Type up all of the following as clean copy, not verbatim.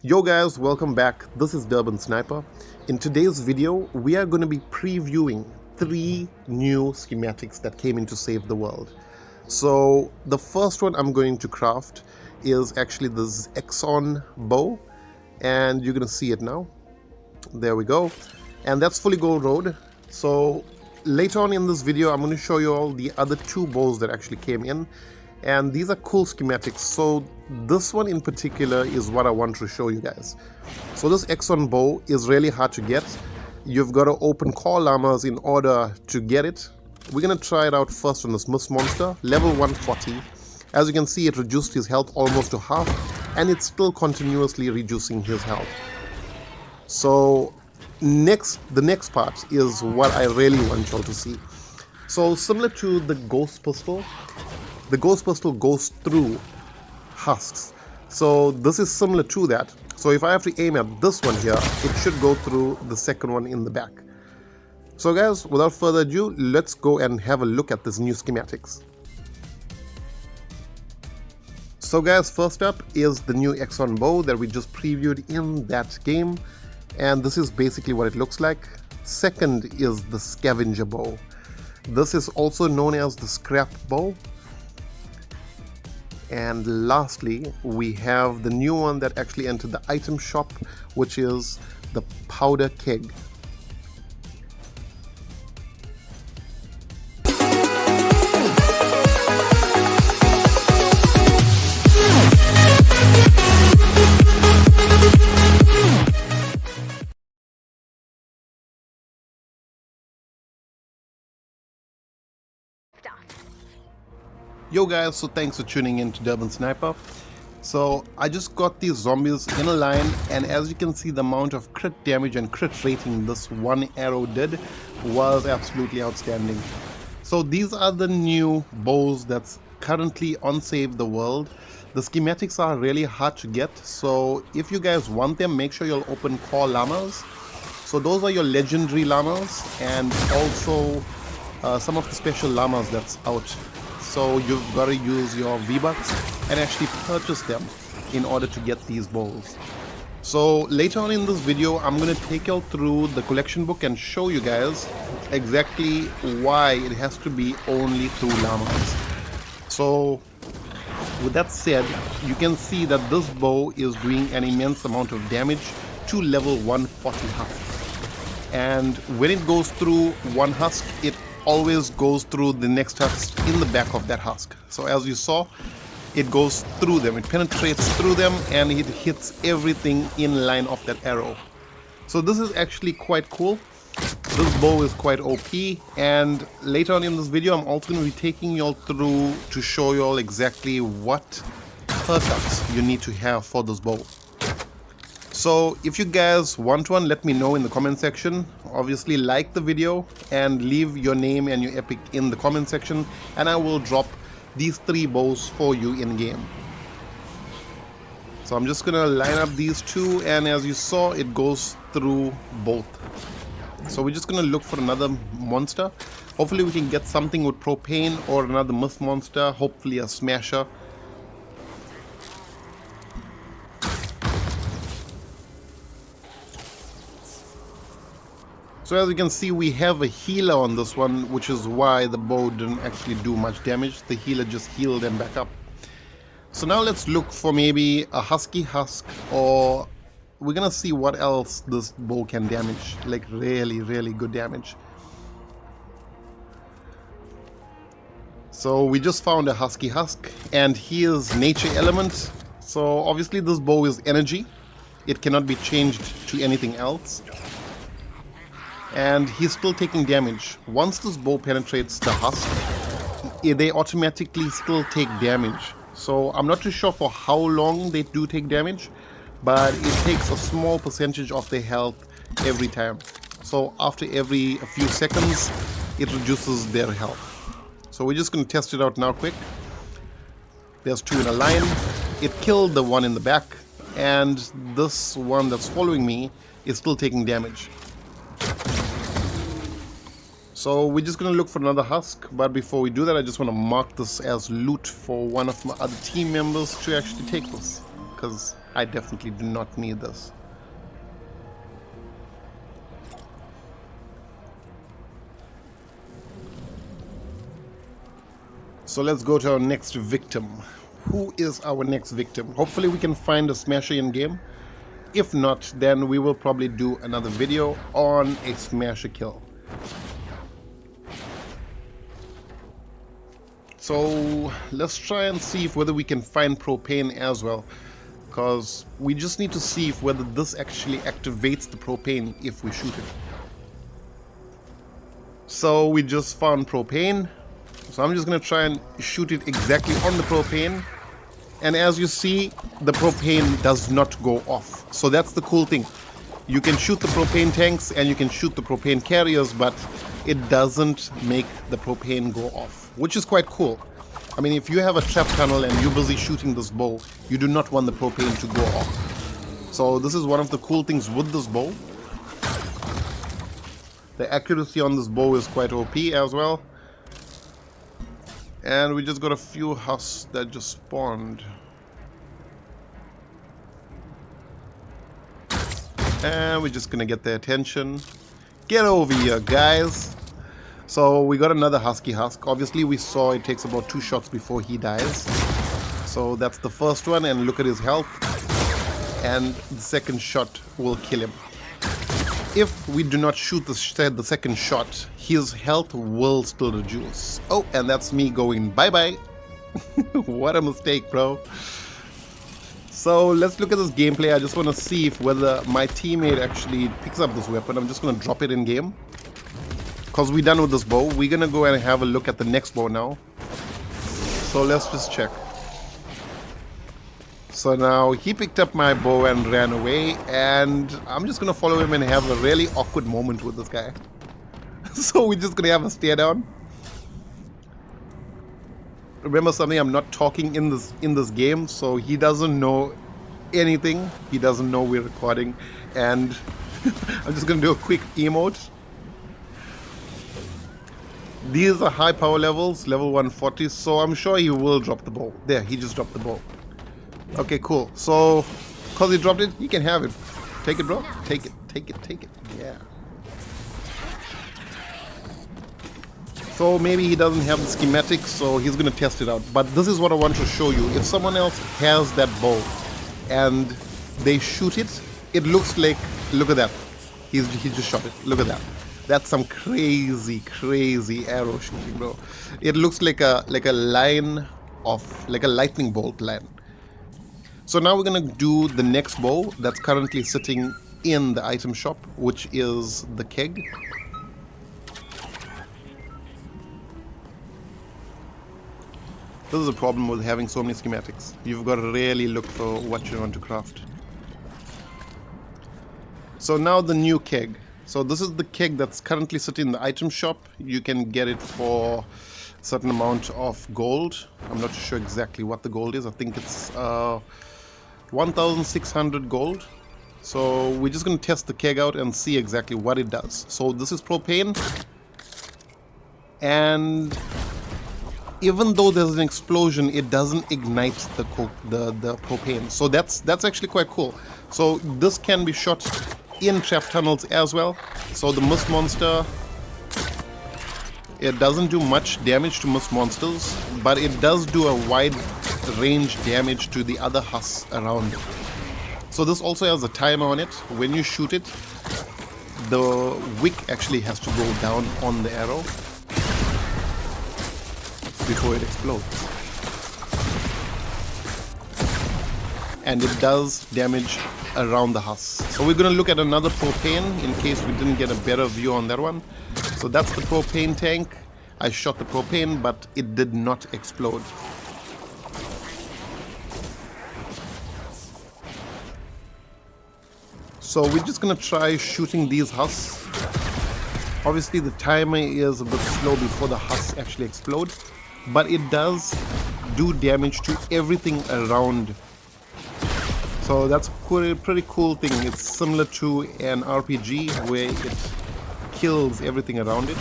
Yo guys, welcome back. This is Durban Sniper. In today's video, we are going to be previewing 3 new schematics that came in to save the world. So the first one I'm going to craft is actually this Exxon bow, and you're going to see it now. There we go. And that's fully gold road. So later on in this video, I'm going to show you all the other 2 bows that actually came in. And these are cool schematics, so this one in particular is what I want to show you guys. So this Exxon bow is really hard to get. You've got to open core llamas in order to get it. We're going to try it out first on this Mist monster, level 140. As you can see, it reduced his health almost to half, and it's still continuously reducing his health. So the next part is what I really want y'all to see. So similar to the Ghost Pistol, the Ghost Pistol goes through husks. So this is similar to that. So if I have to aim at this one here, it should go through the second one in the back. So guys, without further ado, let's go and have a look at this new schematics. So guys, first up is the new Exxon bow that we just previewed in that game. And this is basically what it looks like. Second is the Scavenger bow. This is also known as the Scrap bow. And lastly, we have the new one that actually entered the item shop, which is the Powder Keg. Yo guys, so thanks for tuning in to Durban Sniper. So I just got these zombies in a line, and as you can see, the amount of crit damage and crit rating this one arrow did was absolutely outstanding. So these are the new bows that's currently on Save the World. The schematics are really hard to get, so if you guys want them, make sure you'll open core llamas. So those are your legendary llamas, and also some of the special llamas that's out. So you've got to use your V-Bucks and actually purchase them in order to get these bows. So later on in this video, I'm going to take you through the collection book and show you guys exactly why it has to be only through llamas. So with that said, you can see that this bow is doing an immense amount of damage to level 140 husk. And when it goes through one husk, it always goes through the next husk in the back of that husk. So as you saw, it goes through them, it penetrates through them, and it hits everything in line of that arrow. So this is actually quite cool. This bow is quite OP, and later on in this video I'm also going to be taking you all through to show you all exactly what perk-ups you need to have for this bow. So if you guys want one, let me know in the comment section. Obviously like the video and leave your name and your epic in the comment section, and I will drop these 3 bows for you in game. So I'm just gonna line up these 2, and as you saw, it goes through both. So we're just gonna look for another monster. Hopefully we can get something with propane or another Mist monster, hopefully a smasher. So as you can see, we have a healer on this one, which is why the bow didn't actually do much damage. The healer just healed them back up. So now let's look for maybe a husky husk, or we're gonna see what else this bow can damage, like really good damage. So we just found a husky husk, and he is nature element. So obviously this bow is energy. It cannot be changed to anything else. And he's still taking damage. Once this bow penetrates the husk, they automatically still take damage. So I'm not too sure for how long they do take damage, but it takes a small percentage of their health every time. So after a few seconds, it reduces their health. So we're just going to test it out now quick. There's 2 in a line. It killed the one in the back, and this one that's following me is still taking damage. So we're just going to look for another husk, but before we do that, I just want to mark this as loot for one of my other team members to actually take this. because I definitely do not need this. So let's go to our next victim. Who is our next victim? Hopefully we can find a smasher in game. If not, then we will probably do another video on a smasher kill. So let's try and see if whether we can find propane as well, because we just need to see if whether this actually activates the propane if we shoot it. So we just found propane, so I'm just gonna try and shoot it exactly on the propane, and as you see, the propane does not go off. So that's the cool thing. You can shoot the propane tanks and you can shoot the propane carriers, but it doesn't make the propane go off, which is quite cool. I mean, if you have a trap tunnel and you're busy shooting this bow, you do not want the propane to go off. So this is one of the cool things with this bow. The accuracy on this bow is quite OP as well. And we just got a few husks that just spawned. And we're just gonna get their attention. Get over here, guys. So we got another husky husk. Obviously we saw it takes about 2 shots before he dies. So that's the first one, and look at his health. And the second shot will kill him. If we do not shoot the second shot, his health will still reduce. Oh, and that's me going bye-bye. What a mistake, bro. So let's look at this gameplay. I just want to see if whether my teammate actually picks up this weapon. I'm just going to drop it in game, because we're done with this bow. We're going to go and have a look at the next bow now. So let's just check. So now he picked up my bow and ran away, and I'm just going to follow him and have a really awkward moment with this guy. So we're just going to have a stare down. Remember something, I'm not talking in this game, so he doesn't know anything. He doesn't know we're recording, and I'm just going to do a quick emote. These are high power levels, level 140, so I'm sure he will drop the bow. There, he just dropped the bow. Okay, cool. So, because he dropped it, he can have it. Take it, bro. Take it, take it, take it. Yeah. So maybe he doesn't have the schematics, so he's going to test it out. But this is what I want to show you. If someone else has that bow and they shoot it, it looks like, look at that. He just shot it. Look at that. That's some crazy, crazy arrow shooting, bro. It looks like a line of, like a lightning bolt line. So now we're going to do the next bow that's currently sitting in the item shop, which is the keg. This is a problem with having so many schematics. You've got to really look for what you want to craft. So now the new keg. So this is the keg that's currently sitting in the item shop. You can get it for a certain amount of gold. I'm not sure exactly what the gold is. I think it's 1,600 gold. So we're just going to test the keg out and see exactly what it does. So this is propane. And even though there's an explosion, it doesn't ignite the propane. So that's actually quite cool. So this can be shot in trap tunnels as well. So the mist monster, it doesn't do much damage to mist monsters, but it does do a wide range damage to the other husks around it. So this also has a timer on it. When you shoot it, the wick actually has to go down on the arrow before it explodes. And it does damage around the husks. So we're going to look at another propane in case we didn't get a better view on that one. So that's the propane tank. I shot the propane, but it did not explode. So we're just going to try shooting these husks. Obviously the timer is a bit slow before the husks actually explode, but it does do damage to everything around. So that's a pretty cool thing. It's similar to an RPG where it kills everything around it.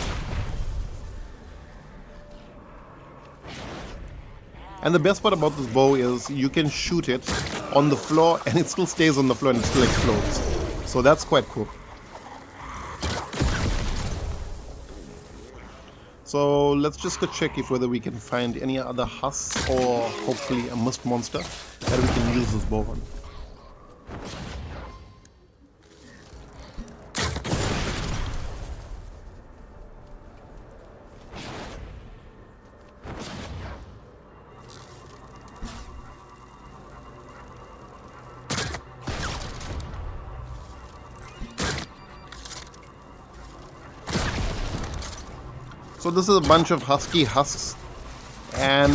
And the best part about this bow is you can shoot it on the floor and it still stays on the floor and it still explodes. So that's quite cool. So let's just go check if whether we can find any other husks or hopefully a mist monster that we can use this bow on. So this is a bunch of husky husks, and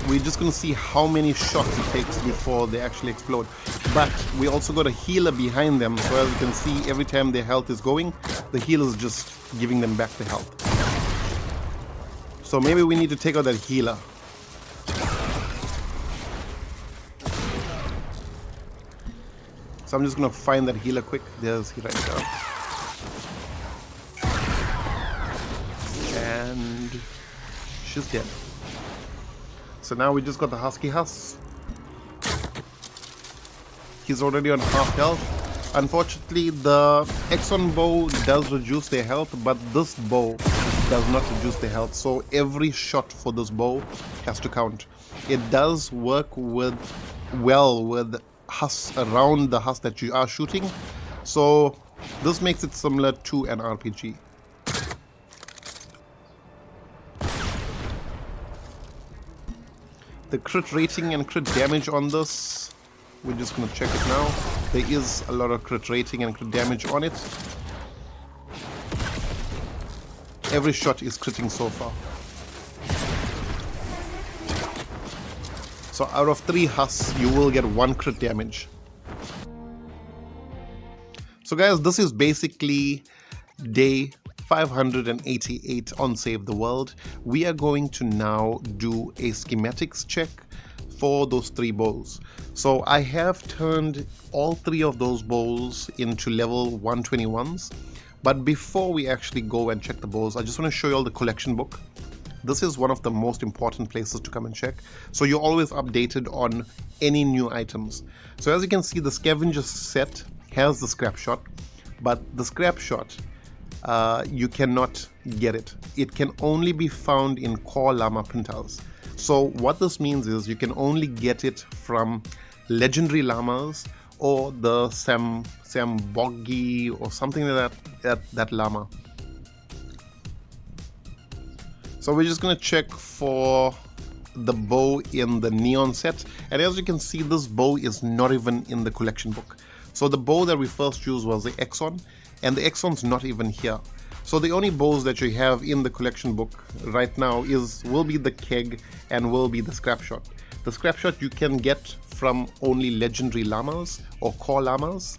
we're just going to see how many shots it takes before they actually explode. But we also got a healer behind them, so as you can see, every time their health is going, the healer is just giving them back the health. So maybe we need to take out that healer. So I'm just going to find that healer quick. There's he right there. And she's dead. So now we just got the husky husk. He's already on half health. Unfortunately, the Exxon bow does reduce their health, but this bow does not reduce their health. So every shot for this bow has to count. It does work well with husks around the husk that you are shooting. So this makes it similar to an RPG. The crit rating and crit damage on this, we're just going to check it now. There is a lot of crit rating and crit damage on it. Every shot is critting so far. So out of 3 husks, you will get 1 crit damage. So guys, this is basically day 588 on Save the World. We are going to now do a schematics check for those 3 bows. So I have turned all 3 of those bows into level 121s. But before we actually go and check the bows, I just want to show you all the collection book. This is one of the most important places to come and check. So you're always updated on any new items. So as you can see, the scavenger set has the scrap shot, but the scrap shot, you cannot get it. It can only be found in core llama printouts. So what this means is you can only get it from legendary llamas or the Samboggi or something like that llama. So we're just going to check for the bow in the neon set, and as you can see, this bow is not even in the collection book. So the bow that we first used was the Exxon, and the Exxon's not even here. So the only bows that you have in the collection book right now will be the keg and will be the scrap shot. The scrap shot you can get from only legendary llamas or core llamas,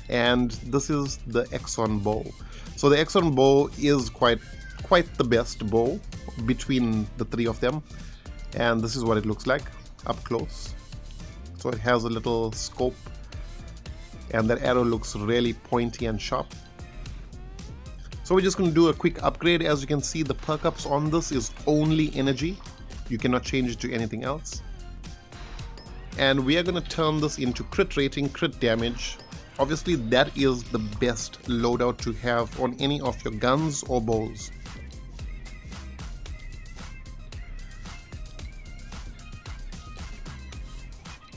and this is the Exxon bow. So the Exxon bow is quite the best bow between the 3 of them, and this is what it looks like up close. So it has a little scope, and that arrow looks really pointy and sharp. So we're just going to do a quick upgrade. As you can see, the perk ups on this is only energy. You cannot change it to anything else. And we are going to turn this into crit rating, crit damage. Obviously that is the best loadout to have on any of your guns or bows.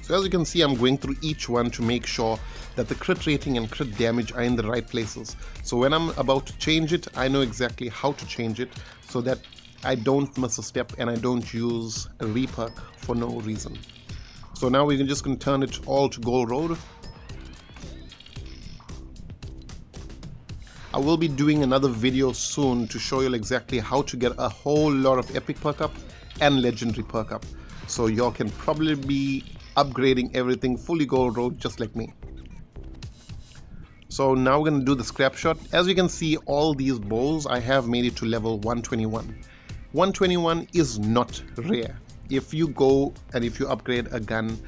So as you can see, I'm going through each one to make sure that the crit rating and crit damage are in the right places. So when I'm about to change it, I know exactly how to change it so that I don't miss a step and I don't use a reperk for no reason. So now we're just going to turn it all to gold road. I will be doing another video soon to show you exactly how to get a whole lot of epic perk up and legendary perk up. So y'all can probably be upgrading everything fully gold road just like me. So now we're going to do the scrap shot. As you can see, all these bows I have made it to level 121. 121 is not rare. If you go and if you upgrade a gun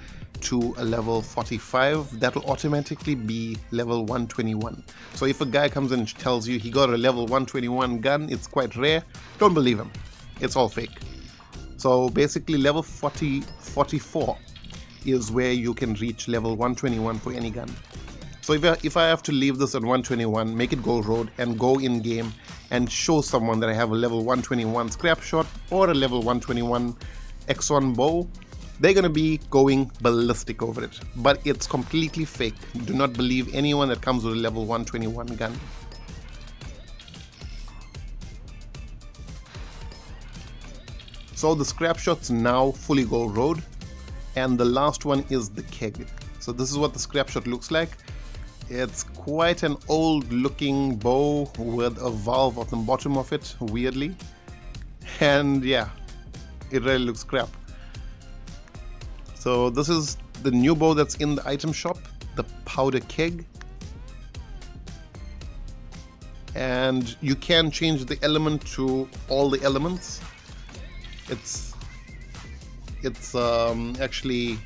to a level 45, that will automatically be level 121. So if a guy comes and tells you he got a level 121 gun, it's quite rare, don't believe him. It's all fake. So basically level 44 is where you can reach level 121 for any gun. So if I have to leave this at 121, make it go road and go in game and show someone that I have a level 121 scrap shot or a level 121 X1 bow, they're going to be going ballistic over it. But it's completely fake. Do not believe anyone that comes with a level 121 gun. So the scrap shots now fully go road, and the last one is the keg. So this is what the scrap shot looks like. It's quite an old looking bow with a valve at the bottom of it, weirdly. And yeah, it really looks crap. So this is the new bow that's in the item shop, the powder keg. And you can change the element to all the elements. It's actually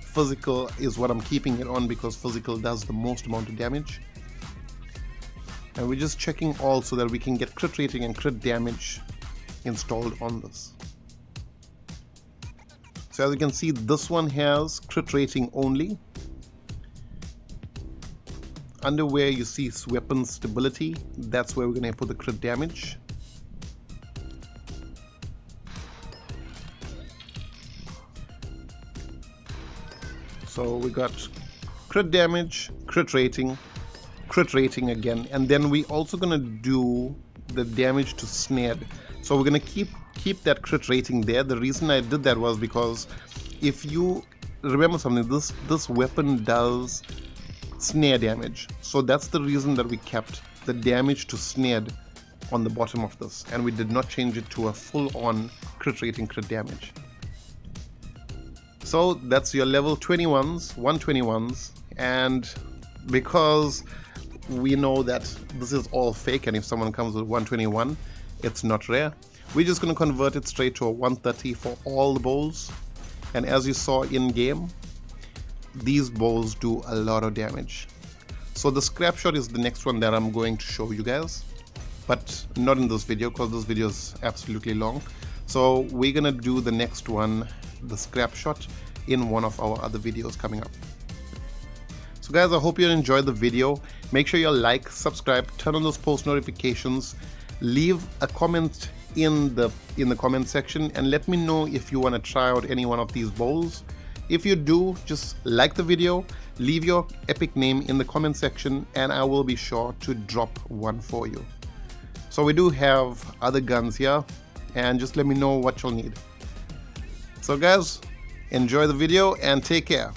physical is what I'm keeping it on because physical does the most amount of damage. And we're just checking all so that we can get crit rating and crit damage installed on this. So as you can see, this one has crit rating only. Under where you see weapon stability, that's where we're going to put the crit damage. So we got crit damage, crit rating again, and then we also gonna do the damage to snared. So we're gonna keep that crit rating there. The reason I did that was because if you remember something, this weapon does snare damage. So that's the reason that we kept the damage to snared on the bottom of this, and we did not change it to a full-on crit rating, crit damage. So that's your level 21s, 121s, and because we know that this is all fake, and if someone comes with 121, it's not rare, we're just going to convert it straight to a 130 for all the bows. And as you saw in game, these bows do a lot of damage. So the scrap shot is the next one that I'm going to show you guys, but not in this video because this video is absolutely long. So we're gonna do the next one, the scrap shot, in one of our other videos coming up. So guys, I hope you enjoyed the video. Make sure you like, subscribe, turn on those post notifications, leave a comment in the comment section, and let me know if you want to try out any one of these bows. If you do, just like the video, leave your epic name in the comment section, and I will be sure to drop one for you. So we do have other guns here, and just let me know what you'll need. So guys, enjoy the video and take care.